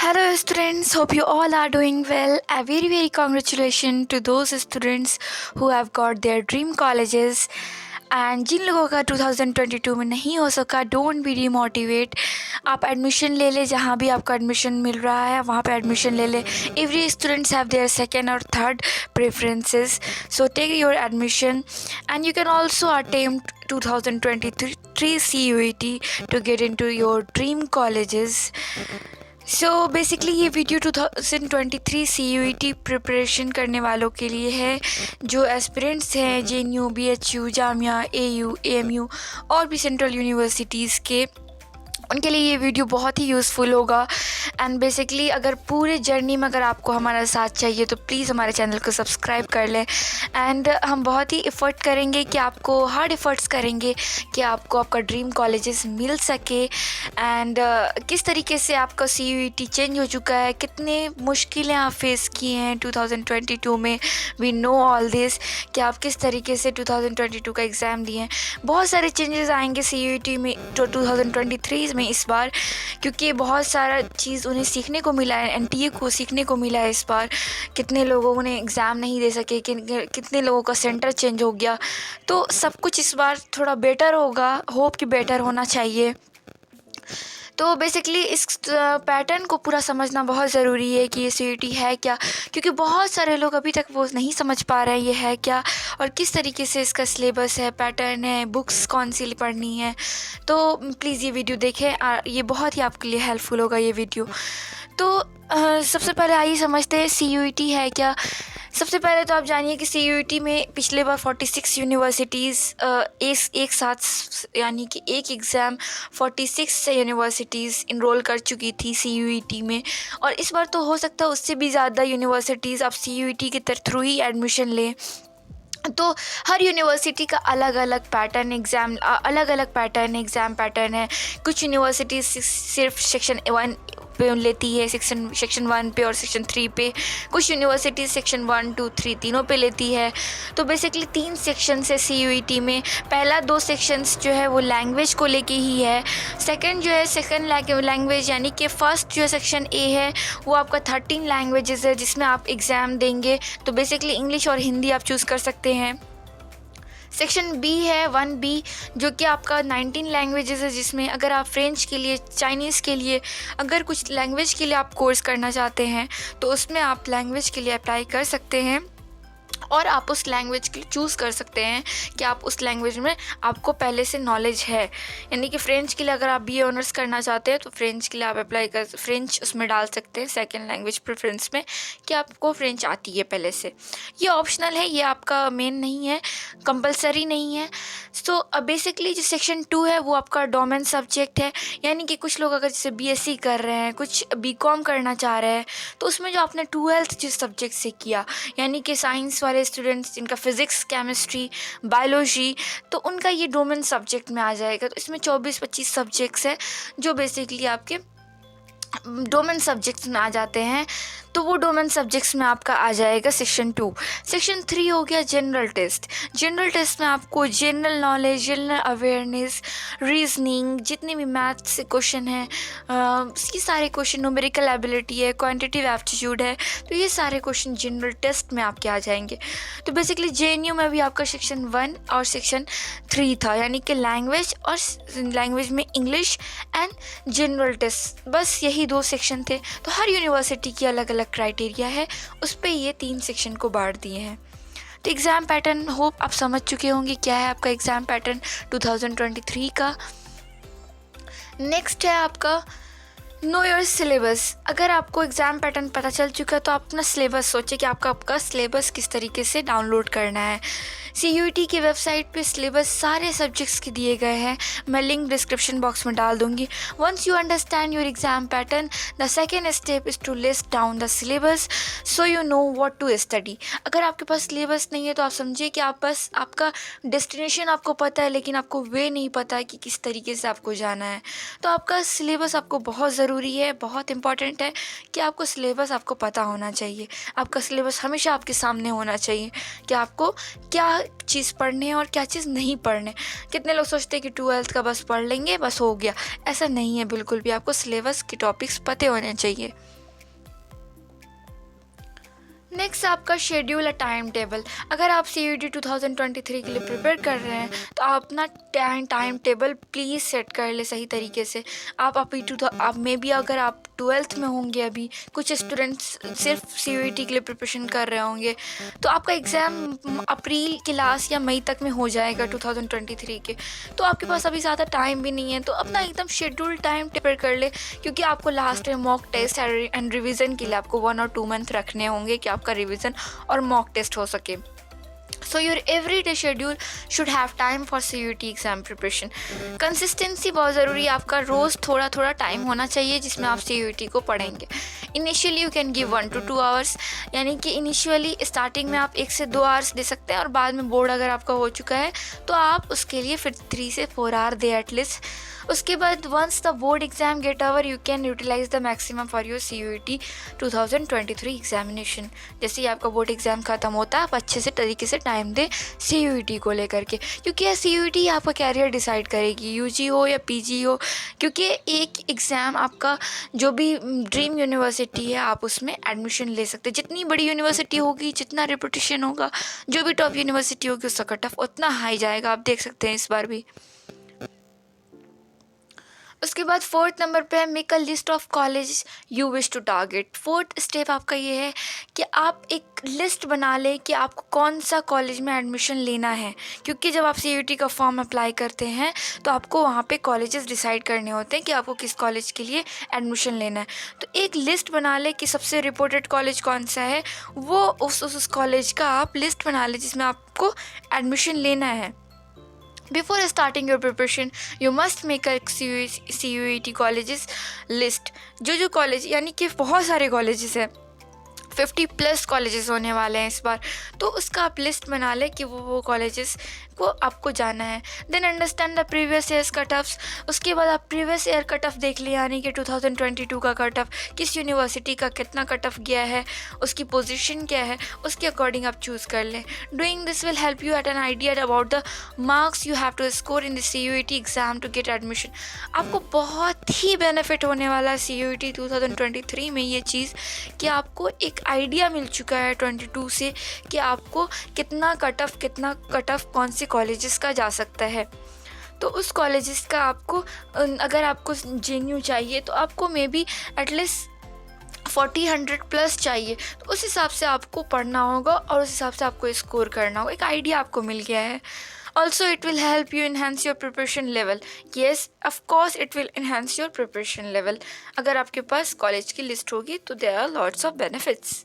Hello students, hope you all are doing well. A very congratulations to those students who have got their dream colleges. And जिन लोगों का 2022 में नहीं हो सका, डोंट बी डीमोटिवेट. आप एडमिशन ले ले, जहाँ भी आपका एडमिशन मिल रहा है वहाँ पे एडमिशन ले ले. Every students have their second और third preferences, so take your admission and you can also attempt 2023 CUET to get into your dream colleges. So basically ये वीडियो 2023 CUET प्रिपरेशन करने वालों के लिए है, जो एस्पिरेंट्स हैं JNU, BHU, Jamia, AU, AMU और भी सेंट्रल यूनिवर्सिटीज़ के. उनके लिए ये वीडियो बहुत ही यूज़फुल होगा. एंड बेसिकली अगर पूरे जर्नी में अगर आपको हमारा साथ चाहिए तो प्लीज़ हमारे चैनल को सब्सक्राइब कर लें. एंड हम बहुत ही एफ़र्ट करेंगे कि आपको हार्ड एफ़र्ट्स करेंगे कि आपको आपका ड्रीम कॉलेजेस मिल सके. एंड किस तरीके से आपका CUET चेंज हो चुका है, कितने मुश्किलें आप फेस किए हैं 2022 में. वी नो ऑल दिस कि आप किस तरीके से 2022 का एग्ज़ाम दिए हैं. बहुत सारे चेंजेस आएंगे CUET में 2023 में इस बार, क्योंकि बहुत सारा चीज़ उन्हें सीखने को मिला है, NTA को सीखने को मिला है इस बार. कितने लोगों ने एग्ज़ाम नहीं दे सके, कितने लोगों का सेंटर चेंज हो गया. तो सब कुछ इस बार थोड़ा बेटर होगा, होप कि बेटर होना चाहिए. तो बेसिकली इस पैटर्न को पूरा समझना बहुत ज़रूरी है कि ये CUET है क्या, क्योंकि बहुत सारे लोग अभी तक वो नहीं समझ पा रहे हैं ये है क्या और किस तरीके से इसका सिलेबस है, पैटर्न है, बुक्स कौन सी पढ़नी है. तो प्लीज़ ये वीडियो देखें, ये बहुत ही आपके लिए हेल्पफुल होगा ये वीडियो. तो सबसे पहले आइए समझते हैं CUET है क्या. सबसे पहले तो आप जानिए कि CUET में पिछले बार 46 यूनिवर्सिटीज़ एक साथ, यानी कि एक एग्ज़ाम 46 यूनिवर्सिटीज़ इनरोल कर चुकी थी CUET में. और इस बार तो हो सकता है उससे भी ज़्यादा यूनिवर्सिटीज़ आप CUET के थ्रू ही एडमिशन लें. तो हर यूनिवर्सिटी का अलग अलग पैटर्न एग्ज़ाम पैटर्न है. कुछ यूनिवर्सिटी सिर्फ सेक्शन 1 पे लेती है, सेक्शन 1 पे और सेक्शन 3 पे. कुछ यूनिवर्सिटी सेक्शन 1, 2, 3 तीनों पे लेती है. तो बेसिकली 3 सेक्शंस है CUET में. पहला 2 सेक्शंस जो है वो लैंग्वेज को लेके ही है. सेकंड जो है सेकंड लैंग्वेज, यानी कि फ़र्स्ट जो सेक्शन A है वो आपका 13 लैंग्वेजेस है जिसमें आप एग्ज़ाम देंगे. तो बेसिकली इंग्लिश और हिंदी आप चूज़ कर सकते हैं. सेक्शन B है 1B, जो कि आपका 19 लैंग्वेजेस है, जिसमें अगर आप फ्रेंच के लिए, चाइनीज़ के लिए, अगर कुछ लैंग्वेज के लिए आप कोर्स करना चाहते हैं तो उसमें आप लैंग्वेज के लिए अप्लाई कर सकते हैं. और आप उस लैंग्वेज के लिए चूज़ कर सकते हैं कि आप उस लैंग्वेज में आपको पहले से नॉलेज है. यानी कि फ्रेंच के लिए अगर आप BA ऑनर्स करना चाहते हैं तो फ्रेंच के लिए आप फ्रेंच उसमें डाल सकते हैं सेकंड लैंग्वेज प्रेफरेंस में, कि आपको फ्रेंच आती है पहले से. ये ऑप्शनल है, ये आपका मेन नहीं है, कंपलसरी नहीं है. सो बेसिकली जो सेक्शन 2 है वो आपका डोमेन सब्जेक्ट है. यानी कि कुछ लोग अगर जैसे BSc कर रहे हैं, कुछ BCom करना चाह रहे हैं, तो उसमें जो आपने 12th जिस सब्जेक्ट से किया, यानी कि साइंस वाले स्टूडेंट्स जिनका फिज़िक्स, केमिस्ट्री, बायोलॉजी, तो उनका ये डोमेन सब्जेक्ट में आ जाएगा. तो इसमें 24-25 सब्जेक्ट्स है जो बेसिकली आपके डोमेन सब्जेक्ट्स में आ जाते हैं. तो वो डोमेन सब्जेक्ट्स में आपका आ जाएगा सेक्शन 2. सेक्शन 3 हो गया जनरल टेस्ट. जनरल टेस्ट में आपको general knowledge, general awareness, reasoning, जितने भी मैथ्स से क्वेश्चन हैं, ये सारे क्वेश्चन, न्यूमेरिकल एबिलिटी है, क्वांटिटेटिव एप्टीट्यूड है, तो ये सारे क्वेश्चन जनरल टेस्ट में आपके आ जाएंगे. तो बेसिकली JNU में भी आपका सेक्शन 1 और सेक्शन 3 था, यानी कि लैंग्वेज और लैंग्वेज में इंग्लिश एंड जनरल टेस्ट, बस यही 2 सेक्शन थे. तो हर यूनिवर्सिटी की अलग अलग क्राइटेरिया है, उस पे ये 3 सेक्शन को बांट दिए हैं. तो एग्ज़ाम पैटर्न होप आप समझ चुके होंगे क्या है आपका एग्ज़ाम पैटर्न 2023 का. नेक्स्ट है आपका नो योर सिलेबस. अगर आपको एग्ज़ाम पैटर्न पता चल चुका है तो आप अपना सिलेबस सोचें कि आपका सिलेबस किस तरीके से डाउनलोड करना है. CUET की वेबसाइट पे सिलेबस सारे सब्जेक्ट्स के दिए गए हैं, मैं लिंक डिस्क्रिप्शन बॉक्स में डाल दूँगी. Once you understand your exam pattern, the second step is to list down the syllabus so you know what to study. अगर आपके पास सिलेबस नहीं है तो आप समझिए कि आप बस, आपका डेस्टिनेशन आपको पता है लेकिन आपको वे नहीं पता है कि किस तरीके से आपको जाना है. तो आपका सिलेबस आपको बहुत ज़रूरी है, बहुत इंपॉर्टेंट है कि आपको सिलेबस आपको पता होना चाहिए. आपका सिलेबस हमेशा आपके सामने होना चाहिए कि आपको क्या चीज़ पढ़ने और क्या चीज़ नहीं पढ़ने। कितने लोग सोचते हैं कि 12th का बस पढ़ लेंगे बस हो गया, ऐसा नहीं है बिल्कुल भी। आपको सिलेबस के टॉपिक्स पते होने चाहिए। नेक्स्ट आपका शेड्यूल या टाइम टेबल। अगर आप CUET 2023 के लिए प्रिपेयर कर रहे हैं तो आप अपना टाइम टेबल प्लीज़ सेट कर ले सही तरीके से। आप मे बी अगर आप 12th में होंगे, अभी कुछ स्टूडेंट्स सिर्फ CUET के लिए प्रिपरेशन कर रहे होंगे, तो आपका एग्ज़ाम अप्रैल के लास्ट या मई तक में हो जाएगा 2023 के। तो आपके पास अभी ज़्यादा टाइम भी नहीं है, तो अपना एकदम शेड्यूल टाइम टेबल कर ले, क्योंकि आपको लास्ट में मॉक टेस्ट एंड रिवीजन के लिए आपको 1 और 2 मंथ रखने होंगे कि आपका रिवीजन और मॉक टेस्ट हो सके। So your everyday schedule should have time for CUET exam preparation. Consistency बहुत ज़रूरी है। आपका रोज़ थोड़ा थोड़ा टाइम होना चाहिए जिसमें आप CUET को पढ़ेंगे। Initially you can give 1 to 2 hours, यानी कि इनिशियली स्टार्टिंग में आप 1 से 2 आवर्स दे सकते हैं, और बाद में बोर्ड अगर आपका हो चुका है तो आप उसके लिए फिर 3 से 4 आवर दे एटलीस्ट। उसके बाद once the board exam get over you can utilise the maximum for your CUET 2023 examination. जैसे ही आपका बोर्ड एग्ज़ाम ख़त्म होता है आप अच्छे से तरीके से टाइम दें CUET को लेकर के, क्योंकि यह CUET ही आपका कैरियर डिसाइड करेगी, UG हो या PG हो। क्योंकि एक एग्ज़ाम आपका जो भी ड्रीम यूनिवर्सिटी है आप उसमें एडमिशन ले सकते हैं। जितनी बड़ी यूनिवर्सिटी होगी, जितना रेपुटेशन होगा, जो भी टॉप यूनिवर्सिटी होगी उसका कट ऑफ उतना हाई जाएगा। आप देख सकते हैं इस बार भी। उसके बाद 4th नंबर पे है make a list of college you wish to target. 4th step आपका ये है कि आप एक लिस्ट बना लें कि आपको कौन सा कॉलेज में एडमिशन लेना है, क्योंकि जब आप CUET का फॉर्म अप्लाई करते हैं तो आपको वहाँ पे कॉलेजेस डिसाइड करने होते हैं कि आपको किस कॉलेज के लिए एडमिशन लेना है। तो एक लिस्ट बना लें कि सबसे रिपोर्टेड कॉलेज कौन सा है, वो उस कॉलेज का आप लिस्ट बना लें जिसमें आपको एडमिशन लेना है। Before starting your preparation, you must make a CUET colleges list। जो कॉलेज, यानी कि बहुत सारे कॉलेजेस हैं, 50+ कॉलेजेस होने वाले हैं इस बार, तो उसका आप लिस्ट बना लें कि वो कॉलेजेस को आपको जाना है। Then understand the previous years cut offs. उसके बाद आप प्रीवियस ईयर कट ऑफ देख लिया, यानी कि 2022 का कट ऑफ, किस यूनिवर्सिटी का कितना कट ऑफ गया है, उसकी पोजीशन क्या है, उसके अकॉर्डिंग आप चूज़ कर लें। Doing this will help you at an idea about the marks you have to score in the CUET exam to get admission. आपको बहुत ही बेनिफिट होने वाला है CUET 2023 में ये चीज़, कि आपको एक आइडिया मिल चुका है 22 से कि आपको कितना कट ऑफ कौन से कॉलेजेस का जा सकता है। तो उस कॉलेजेस का आपको, अगर आपको JNU चाहिए तो आपको मे बी एटलीस्ट 40-100+ चाहिए, तो उस हिसाब से आपको पढ़ना होगा और उस हिसाब से आपको स्कोर करना होगा। एक आइडिया आपको मिल गया है। Also it will help you enhance your preparation level. Yes, of course it will enhance your preparation level. अगर आपके पास कॉलेज की लिस्ट होगी तो there are lots of benefits.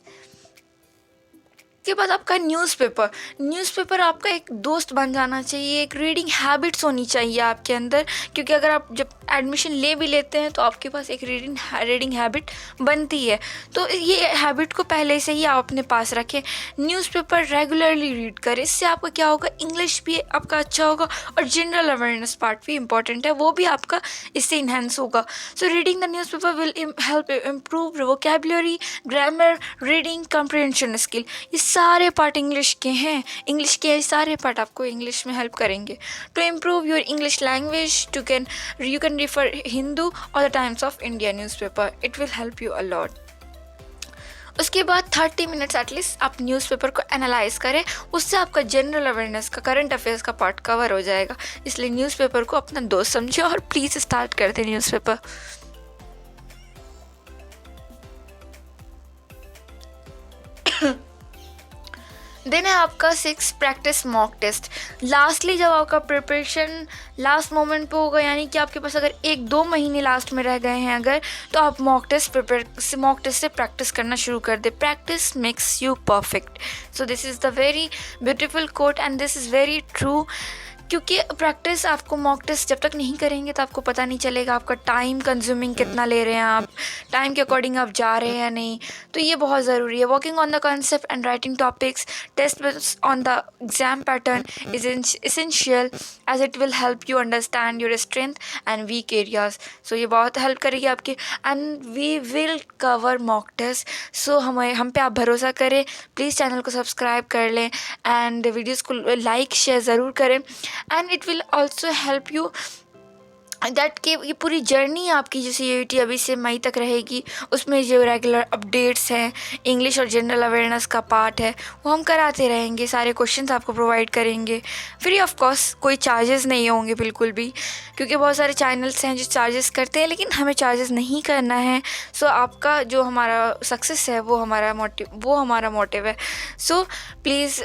के बाद आपका न्यूज़पेपर आपका एक दोस्त बन जाना चाहिए। एक रीडिंग हैबिट्स होनी चाहिए आपके अंदर, क्योंकि अगर आप जब एडमिशन ले भी लेते हैं तो आपके पास एक रीडिंग हैबिट बनती है। तो ये हैबिट को पहले से ही आप अपने पास रखें। न्यूज़पेपर रेगुलरली रीड करें, इससे आपका क्या होगा, इंग्लिश भी आपका अच्छा होगा और जनरल अवेयरनेस पार्ट भी इंपॉर्टेंट है, वो भी आपका इससे इन्हेंस होगा। So reading the newspaper will help improve vocabulary, grammar, reading, comprehension skill. ये सारे पार्ट इंग्लिश के हैं, इंग्लिश के सारे पार्ट आपको इंग्लिश में हेल्प करेंगे। To improve your English language you can refer Hindu और the Times of India newspaper, it will help you a lot. उसके बाद 30 मिनट्स एटलीस्ट आप न्यूज़पेपर को एनालाइज करें, उससे आपका जनरल अवेयरनेस का, करंट अफेयर्स का पार्ट कवर हो जाएगा। इसलिए न्यूज़पेपर को अपना दोस्त समझे और प्लीज़ स्टार्ट कर दें न्यूज़पेपर। देन है आपका 6 प्रैक्टिस मॉक टेस्ट। लास्टली जब आपका प्रिपरेशन लास्ट मोमेंट पे होगा, यानी कि आपके पास अगर 1-2 महीने लास्ट में रह गए हैं अगर, तो आप मॉक टेस्ट से प्रैक्टिस करना शुरू कर दे। Practice makes you perfect. So this is the very beautiful quote and this is very true क्योंकि प्रैक्टिस आपको मॉक टेस्ट जब तक नहीं करेंगे तो आपको पता नहीं चलेगा आपका टाइम कंज्यूमिंग कितना ले रहे हैं, आप टाइम के अकॉर्डिंग आप जा रहे हैं या नहीं। तो ये बहुत ज़रूरी है। Working on the concept and writing topics test based on the exam pattern is essential as it will help you understand your strength and weak areas. So ये बहुत हेल्प करेगी आपकी। and we will cover mock test. so हम पे आप भरोसा करें, please channel को सब्सक्राइब कर लें एंड वीडियोज़ को लाइक शेयर ज़रूर करें। And it will also help you that कि ये पूरी जर्नी आपकी जो CUET अभी से मई तक रहेगी, उसमें जो रेगुलर अपडेट्स हैं, इंग्लिश और जनरल अवेयरनेस का पार्ट है, वो हम कराते रहेंगे। सारे क्वेश्चंस आपको प्रोवाइड करेंगे फ्री ऑफ कॉस्ट, कोई चार्जेस नहीं होंगे बिल्कुल भी, क्योंकि बहुत सारे चैनल्स हैं जो चार्जेस करते हैं, लेकिन हमें चार्जेस नहीं करना है। सो आपका जो हमारा सक्सेस है वो हमारा मोटिव है। सो प्लीज़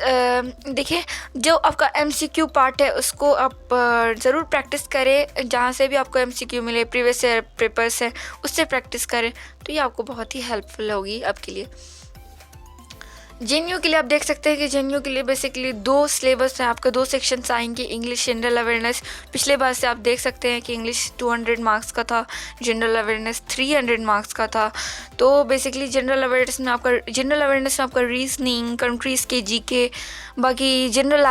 देखिए, जो आपका MCQ पार्ट है उसको आप ज़रूर प्रैक्टिस करें। जहाँ से भी आपको MCQ मिले, प्रीवियस ईयर पेपर्स हैं, उससे प्रैक्टिस करें, तो ये आपको बहुत ही हेल्पफुल होगी आपके लिए। JNU के लिए आप देख सकते हैं कि JNU के लिए बेसिकली 2 सिलेबस हैं, आपके 2 सेक्शंस आएंगे, इंग्लिश जनरल अवेयरनेस। पिछले बार से आप देख सकते हैं कि इंग्लिश 200 मार्क्स का था, जनरल अवेयरनेस 300 मार्क्स का था। तो बेसिकली जनरल अवेयरनेस में आपका रीजनिंग, कंट्रीज़ के GK, बाकी जनरल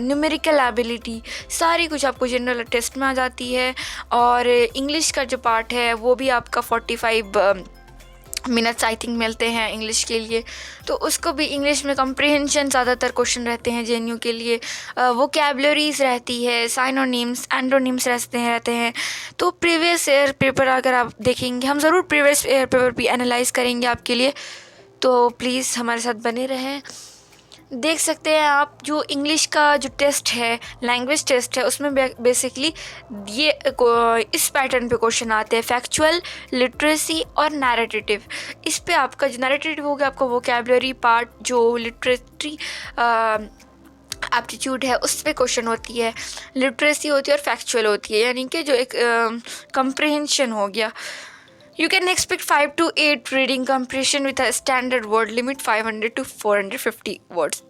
न्यूमेरिकल एबिलिटी, सारी कुछ आपको जनरल टेस्ट में आ जाती है। और इंग्लिश का जो पार्ट है वो भी आपका 45 मिनट्स आई थिंक मिलते हैं इंग्लिश के लिए। तो उसको भी इंग्लिश में कंप्रीहेंशन ज़्यादातर क्वेश्चन रहते हैं JNU के लिए, वोकैबुलरीज रहती है, साइनोनिम्स, एंटोनिम्स रहते हैं। तो प्रीवियस ईयर पेपर अगर आप देखेंगे, हम ज़रूर प्रीवियस ईयर पेपर भी एनालाइज करेंगे आपके लिए, तो प्लीज़ हमारे साथ बने रहें। देख सकते हैं आप जो इंग्लिश का जो टेस्ट है, लैंग्वेज टेस्ट है, उसमें बेसिकली ये इस पैटर्न पे क्वेश्चन आते हैं, फैक्चुअल, लिटरेसी और नैरेटिव। इस पे आपका जो नैरेटिव हो गया, आपका वोकैबुलरी पार्ट, जो लिटरेरी एप्टीट्यूड है उस पे क्वेश्चन होती है, लिटरेसी होती है और फैक्चुअल होती है, यानी कि जो एक कंप्रीहेंशन हो गया। You can expect 5 to 8 reading comprehension with a standard word limit 500 to 450 words.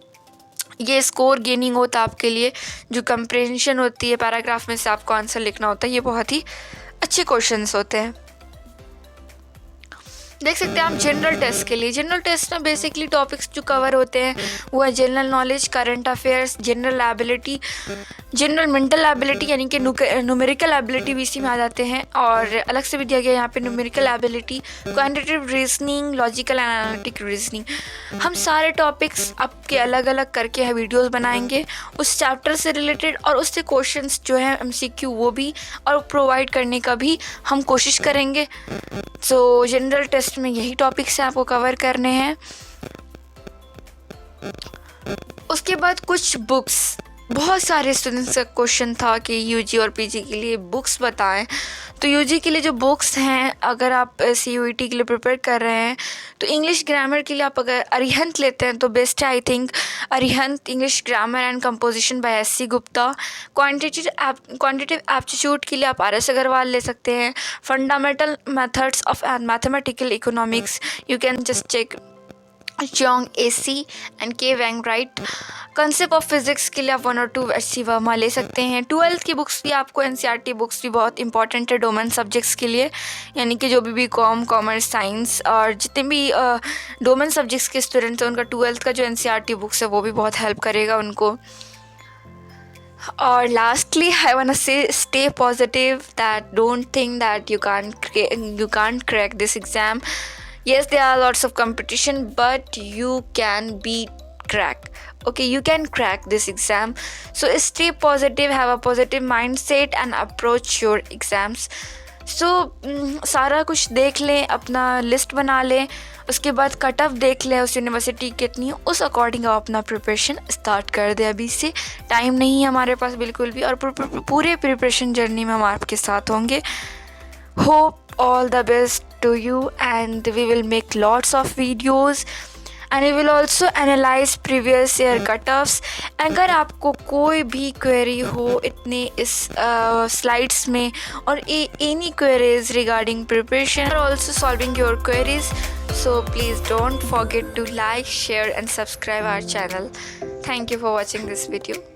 ये स्कोर गेनिंग होता है आपके लिए, जो कंप्रीहेंशन होती है, पैराग्राफ में से आपको आंसर लिखना होता है, ये बहुत ही अच्छे क्वेश्चंस होते हैं। देख सकते हैं आप जनरल टेस्ट के लिए, जनरल टेस्ट में बेसिकली टॉपिक्स जो कवर होते हैं वो है general knowledge, current affairs, general ability, general mental ability, यानी कि न्यूमेरिकल एबिलिटी भी इसी में आ जाते हैं। और अलग से भी दिया गया यहाँ पे numerical ability, quantitative reasoning, logical and analytic reasoning. हम सारे टॉपिक्स आपके अलग अलग करके है वीडियोस बनाएंगे उस चैप्टर से रिलेटेड, और उससे क्वेश्चंस जो है MCQ वो भी और प्रोवाइड करने का भी हम कोशिश करेंगे। सो जनरल टेस्ट में यही टॉपिक्स हैं आपको कवर करने हैं। उसके बाद कुछ बुक्स, बहुत सारे स्टूडेंट्स का क्वेश्चन था कि UG और PG के लिए बुक्स बताएं। तो UG के लिए जो बुक्स हैं, अगर आप CUET के लिए प्रिपेयर कर रहे हैं तो इंग्लिश ग्रामर के लिए आप अगर अरिहंत लेते हैं तो बेस्ट है I think. Arihant English grammar and composition by SC Gupta. Quantitative aptitude के लिए आप RS अग्रवाल ले सकते हैं। Fundamental methods of mathematical economics, you can just check Jong AC and K Wainwright। Concept of physics के लिए आप 1 और 2 HC वर्मा ले सकते हैं। 12th की बुक्स भी आपको NCERT बुक्स भी बहुत इंपॉर्टेंट है डोमेन सब्जेक्ट्स के लिए, यानी कि जो भी BCom, कॉमर्स, साइंस और जितने भी डोमेन सब्जेक्ट्स के स्टूडेंट्स हैं उनका 12th का जो NCERT बुक्स है वो भी बहुत हेल्प करेगा उनको। और लास्टली आई वांट टू से stay positive, that don't think that you can't crack this exam. Yes, there are lots of competition, but you can you can crack this exam. So stay positive, have a positive mindset and approach your exams. So सारा कुछ देख लें, अपना list बना लें, उसके बाद cut off देख लें उस यूनिवर्सिटी कितनी है, उस अकॉर्डिंग आप अपना प्रिपरेशन स्टार्ट कर दें। अभी से टाइम नहीं है हमारे पास बिल्कुल भी, और पूरे प्रिपरेशन जर्नी में हम आपके साथ होंगे। Hope all the best to you, and we will make lots of videos and we will also analyze previous year cut-offs. अगर आपको कोई भी query हो इतने इस slides में, और any queries regarding preparation or also solving your queries, so please don't forget to like, share and subscribe our channel. Thank you for watching this video.